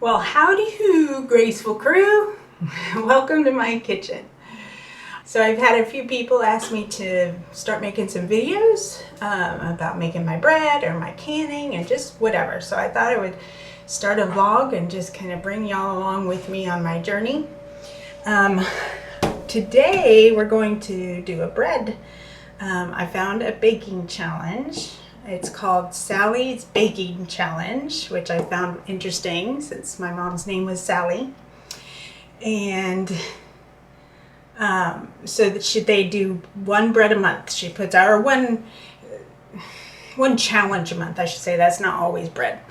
Well, howdy-hoo, graceful crew. Welcome to my kitchen. So I've had a few people ask me to start making some videos about making my bread or my canning and just whatever. So I thought I would start a vlog and just kind of bring y'all along with me on my journey. Today we're going to do a bread. I found a baking challenge. It's called Sally's Baking Challenge, which I found interesting since my mom's name was Sally. And so that they do one bread a month. She puts out, or one challenge a month, I should say. That's not always bread.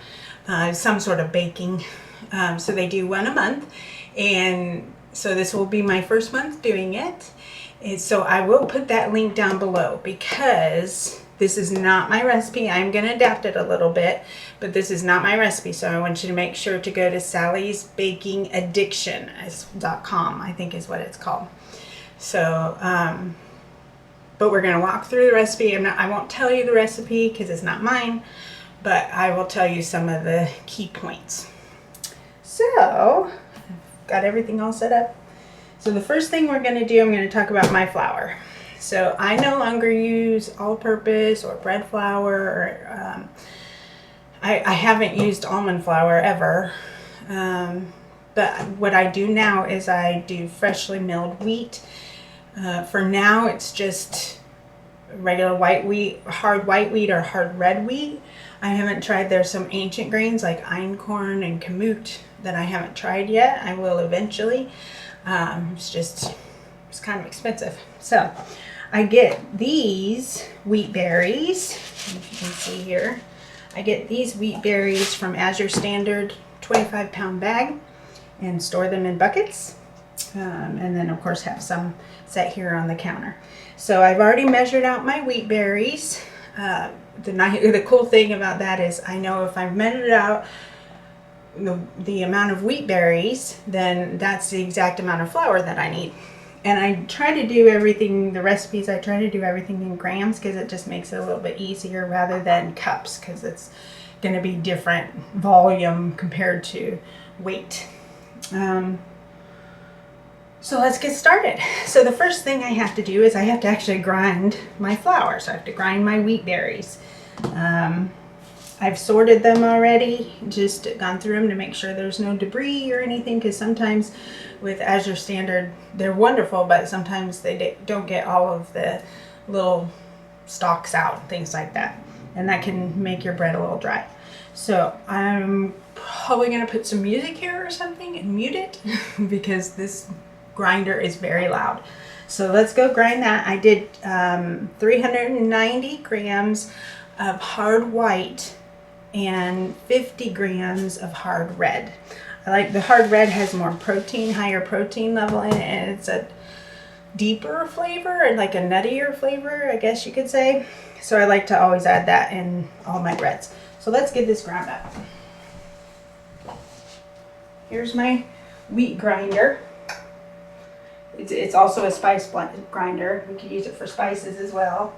Some sort of baking. So they do one a month. And so this will be my first month doing it. And so I will put that link down below because this is not my recipe. I'm going to adapt it a little bit, but this is not my recipe. So I want you to make sure to go to sallysbakingaddiction.com, I think is what it's called. So, but we're going to walk through the recipe. I won't tell you the recipe because it's not mine, but I will tell you some of the key points. So, got everything all set up. So the first thing we're going to do, I'm going to talk about my flour. So I no longer use all-purpose or bread flour, or I haven't used almond flour ever. But what I do now is I do freshly milled wheat. For now, it's just regular white wheat, hard white wheat or hard red wheat. I haven't tried, there's some ancient grains like einkorn and kamut that I haven't tried yet. I will eventually. It's kind of expensive. So I get these wheat berries, if you can see here. I get these wheat berries from Azure Standard 25-pound bag and store them in buckets. And then of course have some set here on the counter. So I've already measured out my wheat berries. The cool thing about that is I know if I've measured out the amount of wheat berries, then that's the exact amount of flour that I need. And I try to do everything, the recipes, I try to do everything in grams because it just makes it a little bit easier rather than cups, because it's going to be different volume compared to weight. So let's get started. So the first thing I have to do is I have to actually grind my flour. So I have to grind my wheat berries. I've sorted them already, just gone through them to make sure there's no debris or anything, because sometimes with Azure Standard, they're wonderful, but sometimes they don't get all of the little stalks out, things like that. And that can make your bread a little dry. So I'm probably going to put some music here or something and mute it because this grinder is very loud. So let's go grind that. I did 390 grams of hard white and 50 grams of hard red. I like the hard red, has more protein, higher protein level in it, and it's a deeper flavor and like a nuttier flavor, I guess you could say. So I like to always add that in all my breads. So let's get this ground up. Here's my wheat grinder. It's also a spice grinder. We could use it for spices as well.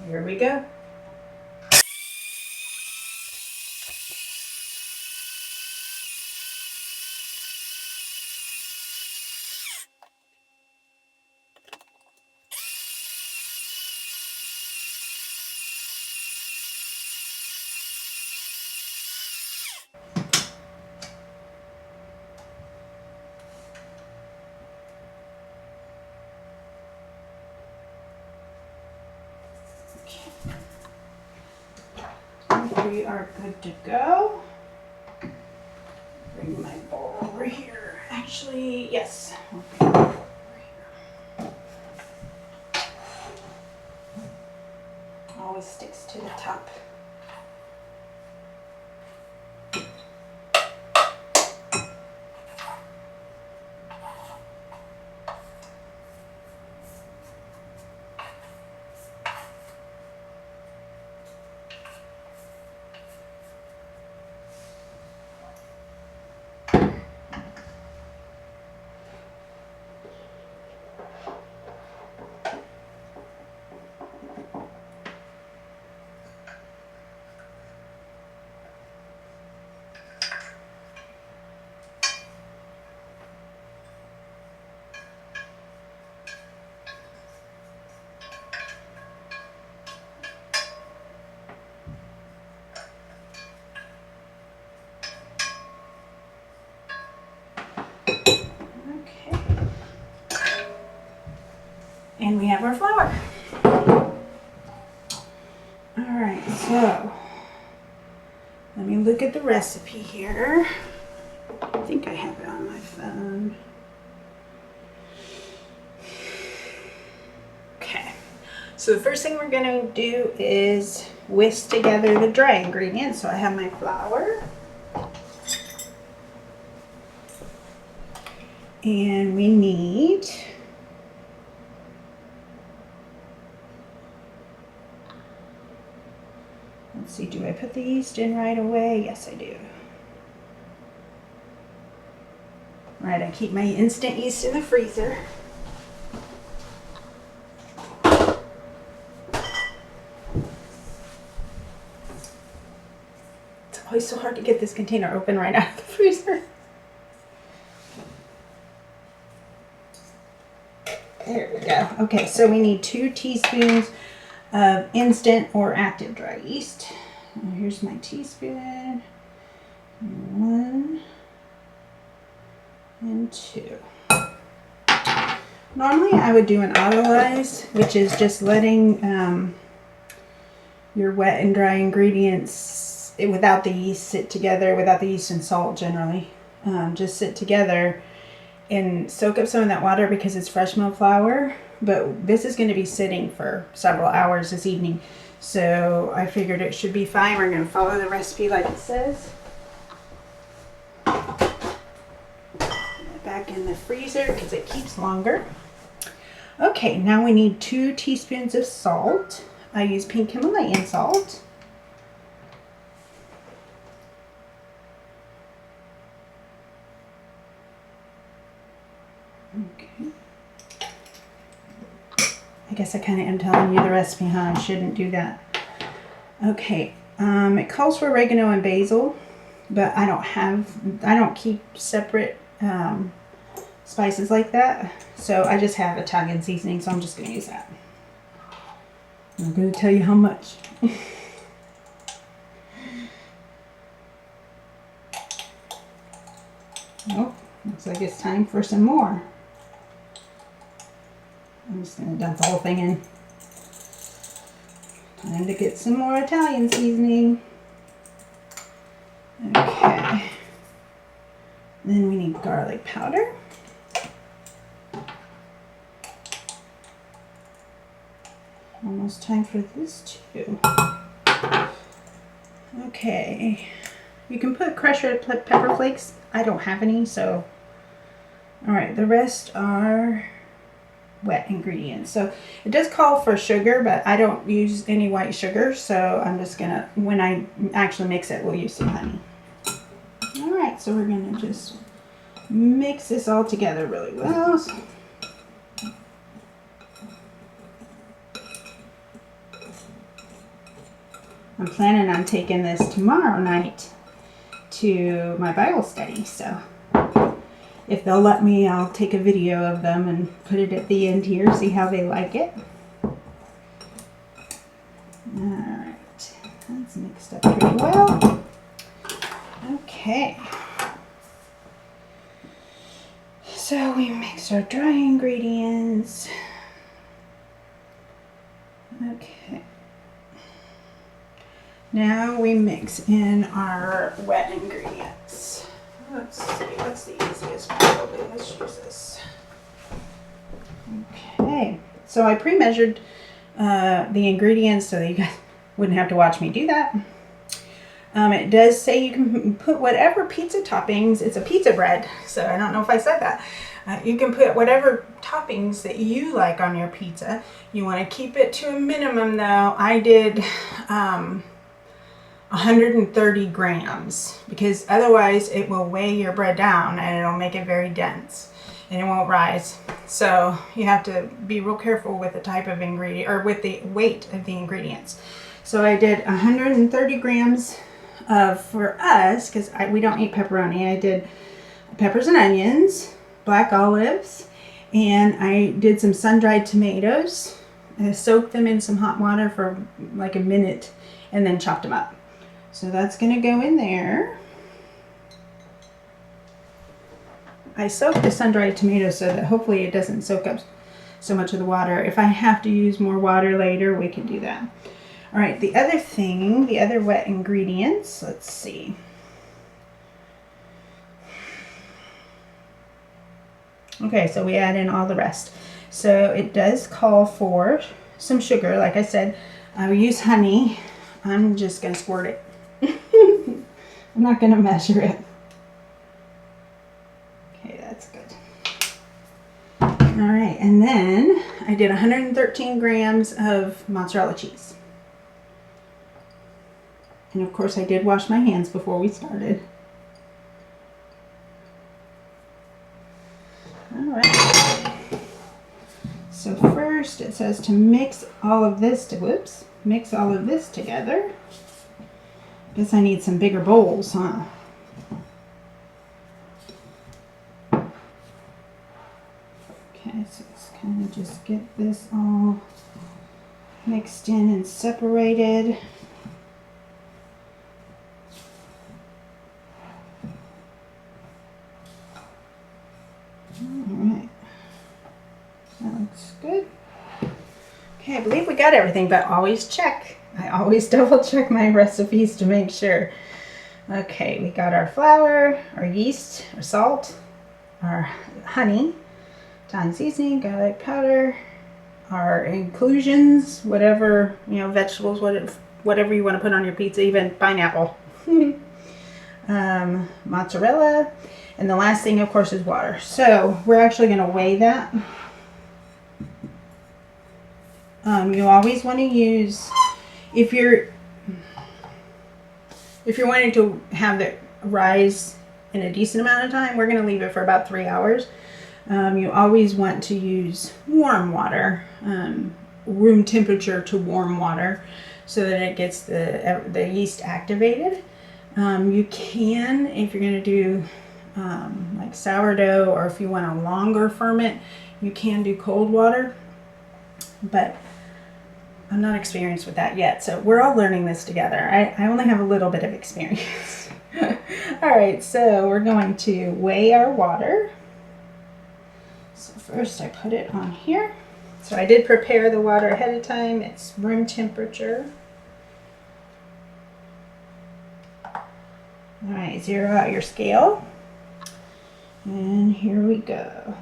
Here we go. We are good to go. Bring my bowl over here. Actually, yes. Over here. Always sticks to the top. And we have our flour. All right, so let me look at the recipe here. I think I have it on my phone. Okay, so the first thing we're gonna do is whisk together the dry ingredients. So I have my flour. And we need let's see, do I put the yeast in right away? Yes, I do. All right, I keep my instant yeast in the freezer. It's always so hard to get this container open right out of the freezer. There we go. Okay, so we need 2 teaspoons of instant or active dry yeast. And here's my teaspoon. 1 and 2. Normally I would do an autolyze, which is just letting your wet and dry ingredients without the yeast sit together, without the yeast and salt generally, just sit together and soak up some of that water because it's fresh milled flour. But this is going to be sitting for several hours this evening, so I figured it should be fine. We're going to follow the recipe like it says. Back in the freezer because it keeps longer. Okay, now we need 2 teaspoons of salt. I use pink Himalayan salt. Okay. I guess I kind of am telling you the recipe, huh? I shouldn't do that. Okay, it calls for oregano and basil, but I don't keep separate spices like that. So I just have Italian seasoning, so I'm just going to use that. I'm going to tell you how much. Oh, looks like it's time for some more. I'm just going to dump the whole thing in. Time to get some more Italian seasoning. Okay. Then we need garlic powder. Almost time for this too. Okay. You can put crushed red pepper flakes. I don't have any, so. Alright, the rest are wet ingredients. So it does call for sugar, but I don't use any white sugar, so I'm just gonna, when I actually mix it, we'll use some honey. Alright, so we're gonna just mix this all together really well. I'm planning on taking this tomorrow night to my Bible study, so if they'll let me, I'll take a video of them and put it at the end here, see how they like it. Alright, that's mixed up pretty well. Okay. So we mix our dry ingredients. Okay. Now we mix in our wet ingredients. Let's see, what's the easiest probably? Let's use this. Okay, so I pre-measured the ingredients so that you guys wouldn't have to watch me do that. It does say you can put whatever pizza toppings. It's a pizza bread, so I don't know if I said that. You can put whatever toppings that you like on your pizza. You want to keep it to a minimum though. I did 130 grams because otherwise it will weigh your bread down and it'll make it very dense and it won't rise. So you have to be real careful with the type of ingredient or with the weight of the ingredients. So I did 130 grams for us, because we don't eat pepperoni. I did peppers and onions, black olives, and I did some sun-dried tomatoes. I soaked them in some hot water for like a minute and then chopped them up. So that's going to go in there. I soaked the sun-dried tomatoes so that hopefully it doesn't soak up so much of the water. If I have to use more water later, we can do that. All right, the other thing, the other wet ingredients, let's see. Okay, so we add in all the rest. So it does call for some sugar. Like I said, I will use honey. I'm just going to squirt it. I'm not going to measure it. Okay, that's good. All right, and then I did 113 grams of mozzarella cheese. And of course I did wash my hands before we started. All right. So first it says to mix all of this mix all of this together. Guess I need some bigger bowls, huh? Okay, so let's kind of just get this all mixed in and separated. Alright, that looks good. Okay, I believe we got everything, but always check. I always double check my recipes to make sure. Okay, we got our flour, our yeast, our salt, our honey, Italian seasoning, garlic powder, our inclusions, whatever, you know, vegetables, whatever you want to put on your pizza, even pineapple. Mozzarella, and the last thing, of course, is water. So we're actually going to weigh that. You always want to use, if you're wanting to have it rise in a decent amount of time, we're going to leave it for about 3 hours. You always want to use warm water, room temperature to warm water, so that it gets the yeast activated. You can, if you're going to do like sourdough, or if you want a longer ferment, you can do cold water, but I'm not experienced with that yet, so we're all learning this together. I only have a little bit of experience. All right, so we're going to weigh our water. So first I put it on here. So I did prepare the water ahead of time. It's room temperature. All right, zero out your scale. And here we go.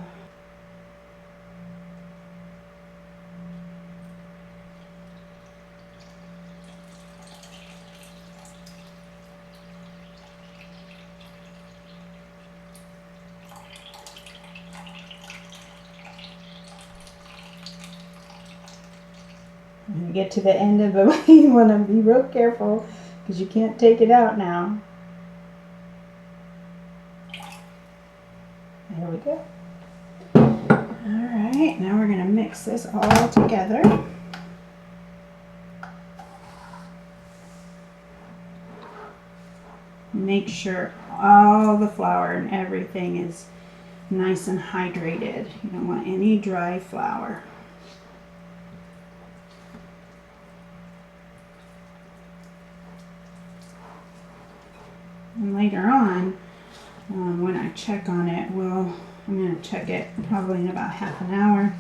When you get to the end of it, you want to be real careful because you can't take it out now. There we go. Alright, now we're going to mix this all together. Make sure all the flour and everything is nice and hydrated. You don't want any dry flour. And later on, when I check on it, I'm going to check it probably in about half an hour,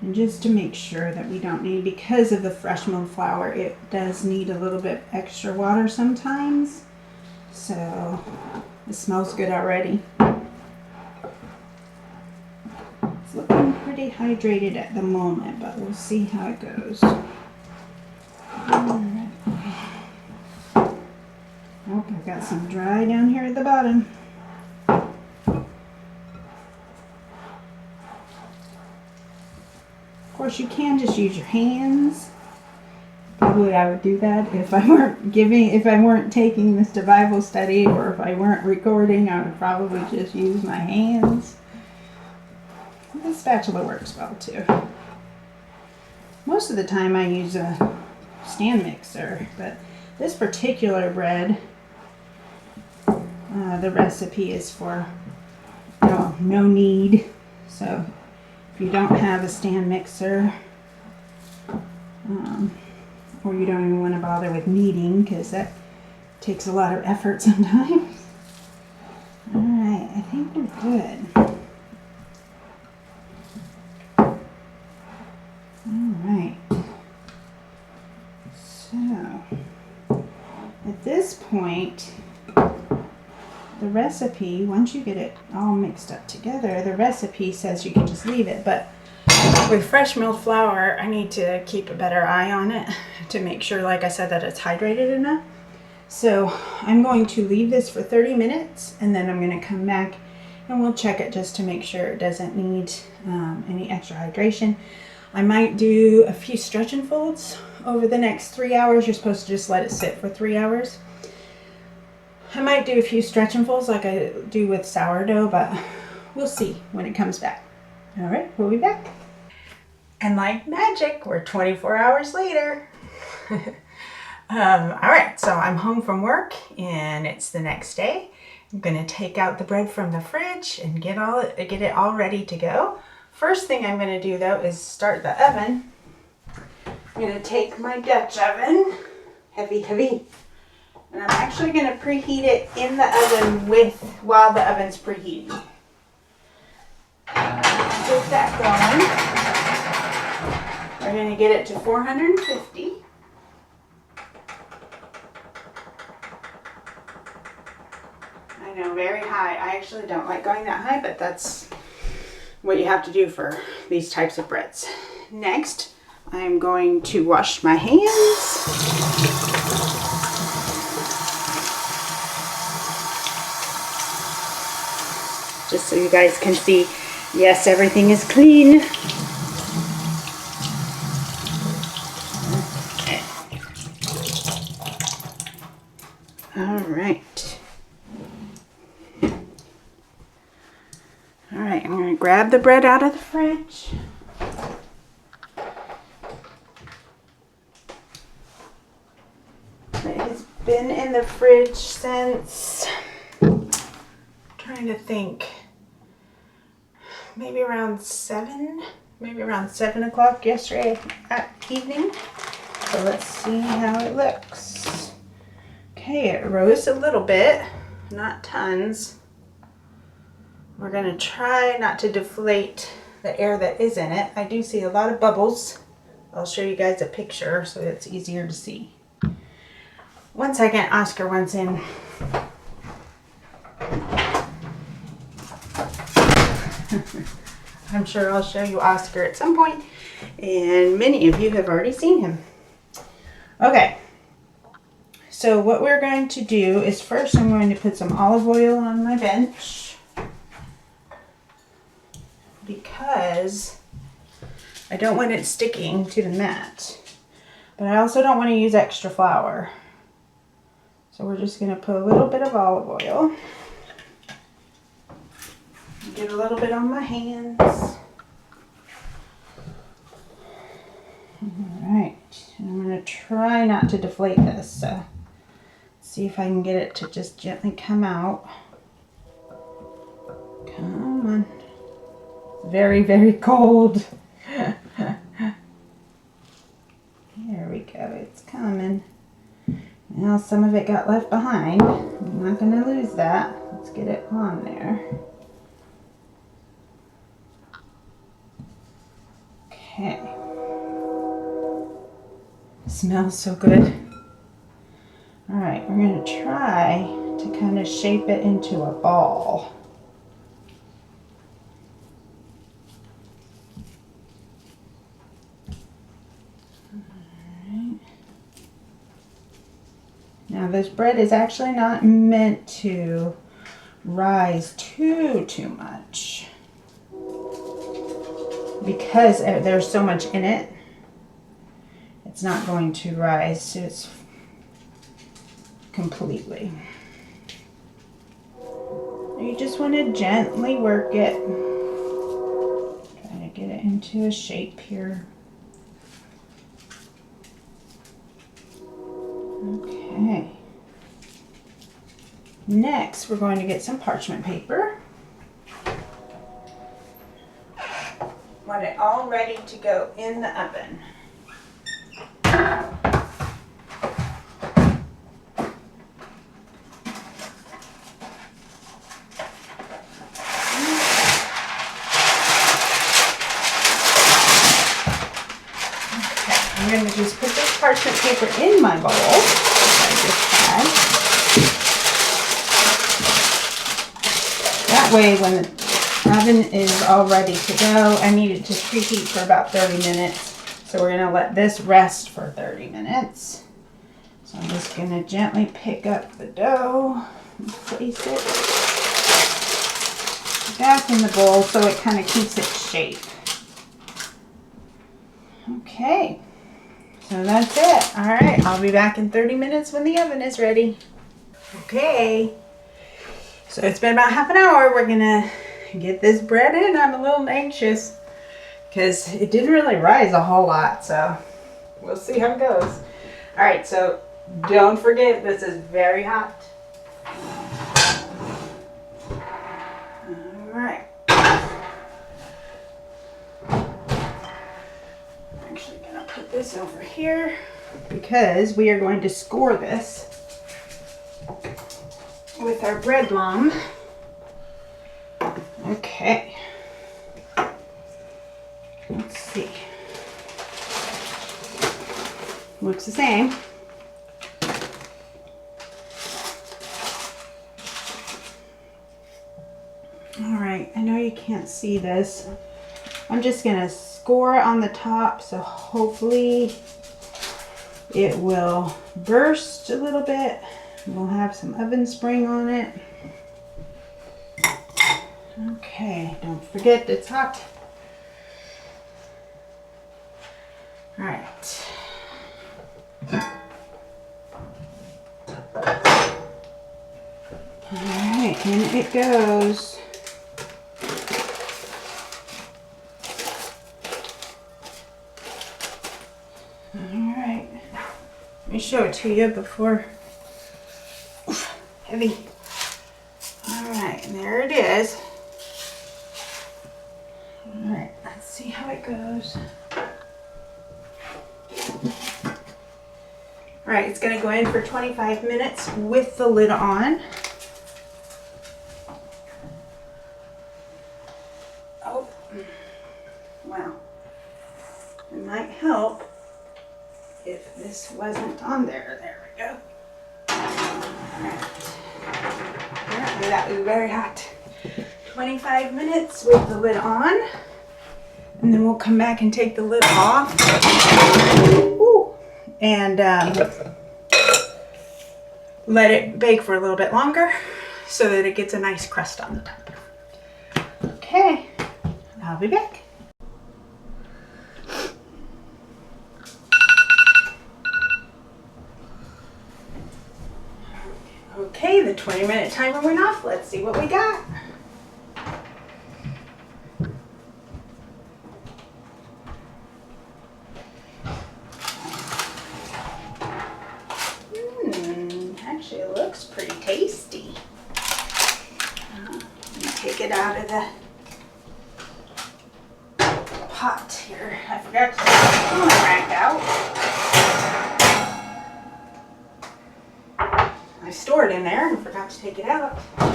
and just to make sure that we don't need, because of the fresh milled flour, it does need a little bit extra water sometimes. So it smells good already. It's looking pretty hydrated at the moment, but we'll see how it goes. Alright. Oh, I've got some dry down here at the bottom. Of course, you can just use your hands. Probably I would do that if I weren't taking this to Bible study, or if I weren't recording, I would probably just use my hands. The spatula works well too. Most of the time I use a stand mixer, but this particular bread, the recipe is for no need. So if you don't have a stand mixer, or you don't even want to bother with kneading, because that takes a lot of effort sometimes. Alright, I think we're good. at this point, the recipe, once you get it all mixed up together, the recipe says you can just leave it. But with fresh milled flour, I need to keep a better eye on it to make sure, like I said, that it's hydrated enough. So I'm going to leave this for 30 minutes and then I'm going to come back and we'll check it just to make sure it doesn't need any extra hydration. I might do a few stretch and folds over the next 3 hours. You're supposed to just let it sit for 3 hours. I might do a few stretch and folds like I do with sourdough, but we'll see when it comes back. All right, we'll be back. And like magic, we're 24 hours later. All right, so I'm home from work and it's the next day. I'm gonna take out the bread from the fridge and get it all ready to go. First thing I'm gonna do though is start the oven. I'm gonna take my Dutch oven, heavy, and I'm actually gonna preheat it in the oven while the oven's preheating. Get that going. We're gonna get it to 450. I know, very high. I actually don't like going that high, but that's what you have to do for these types of breads. Next, I'm going to wash my hands. Just so you guys can see, yes, everything is clean. Okay. All right. All right, I'm going to grab the bread out of the fridge. It has been in the fridge since, I'm trying to think, maybe around 7 o'clock yesterday evening. So let's see how it looks. Okay, it rose a little bit, not tons. We're going to try not to deflate the air that is in it. I do see a lot of bubbles. I'll show you guys a picture so it's easier to see. 1 second, Oscar wants in. I'm sure I'll show you Oscar at some point, and many of you have already seen him. Okay, so what we're going to do is first I'm going to put some olive oil on my bench because I don't want it sticking to the mat, but I also don't want to use extra flour. So we're just going to put a little bit of olive oil. Get a little bit on my hands. Alright, and I'm going to try not to deflate this, so see if I can get it to just gently come out. Come on. Very, very cold. There we go, it's coming. Now some of it got left behind. I'm not going to lose that. Let's get it on there. Okay. Smells so good. All right, we're going to try to kind of shape it into a ball. Now this bread is actually not meant to rise too much because there's so much in it. It's not going to rise to its completely. You just want to gently work it. Try to get it into a shape here. Okay. Next, we're going to get some parchment paper. Want it all ready to go in the oven. I'm going to just put this parchment paper in my bowl. way when the oven is all ready to go, I need it to preheat for about 30 minutes. So we're gonna let this rest for 30 minutes. So I'm just gonna gently pick up the dough and place it back in the bowl so it kind of keeps its shape. Okay, so that's it. All right, I'll be back in 30 minutes when the oven is ready. Okay, so it's been about half an hour. We're gonna get this bread in. I'm a little anxious because it didn't really rise a whole lot, so we'll see how it goes. All right, so don't forget, this is very hot. All right. I'm actually gonna put this over here because we are going to score this with our bread lum. Okay. Let's see. Looks the same. All right, I know you can't see this. I'm just gonna score on the top, so hopefully it will burst a little bit. We'll have some oven spring on it. Okay, don't forget it's hot. All right. All right, in it goes. All right, let me show it to you before. Oof, heavy. All right, and there it is. All right, let's see how it goes. All right, it's gonna go in for 25 minutes with the lid on. Oh, wow. It might help if this wasn't on there. There we go. All right. Apparently that was very hot. 25 minutes with the lid on. And then we'll come back and take the lid off. Ooh. And let it bake for a little bit longer so that it gets a nice crust on the top. Okay, I'll be back. Okay, the 20-minute timer went off. Let's see what we got. Actually, it looks pretty tasty. Let me take it out of the pot here. I forgot to take the cooling rack out. I stored it in there and forgot to take it out. All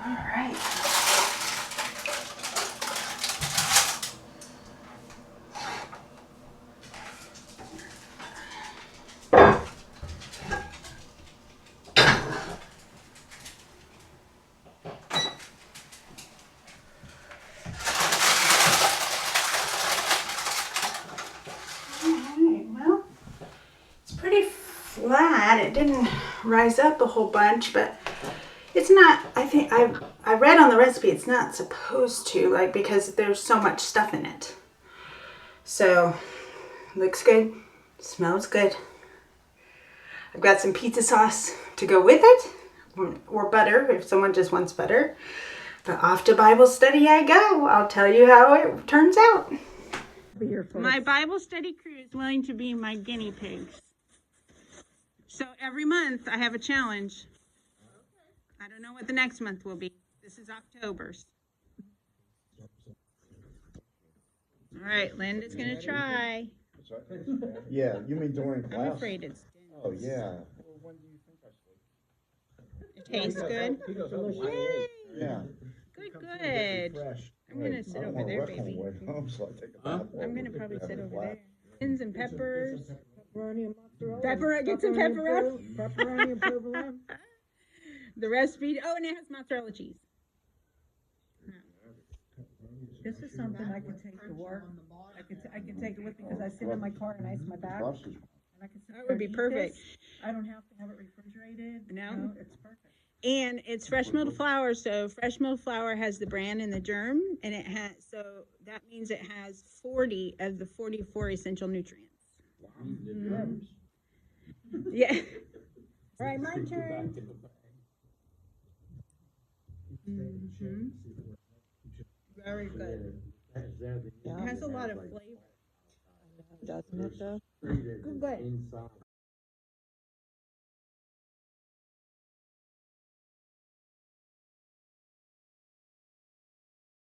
right. Flat. It didn't rise up a whole bunch, but it's not, I think I read on the recipe it's not supposed to, like, because there's so much stuff in it. So looks good, smells good. I've got some pizza sauce to go with it, or butter if someone just wants butter. But off to Bible study I go. I'll tell you how it turns out. My Bible study crew is willing to be my guinea pigs. So every month I have a challenge. I don't know what the next month will be. This is October's. All right, Linda's going to try. Yeah, you mean during class? I'm afraid it's dense. Oh, yeah. It tastes good? Yay! Yeah. Good, good. I'm going to sit over there, baby. I'm going to probably sit over there. Onions and peppers. Pepperoni and mozzarella. Pepper, get some pepperoni. Pepperoni and provolone. The recipe. Oh, and it has mozzarella cheese. This is something I can take to work. I can take it with me because I sit in my car and ice my back. Crust is- And I can sit That there would be and eat perfect. this. I don't have to have it refrigerated. No. It's perfect. And it's fresh milled flour, so fresh milled flour has the bran and the germ, and it has, so that means it has 40 of the 44 essential nutrients. Yeah. All right, my turn. Mhm. Very good. It has a lot of flavor. Doesn't it though? Good.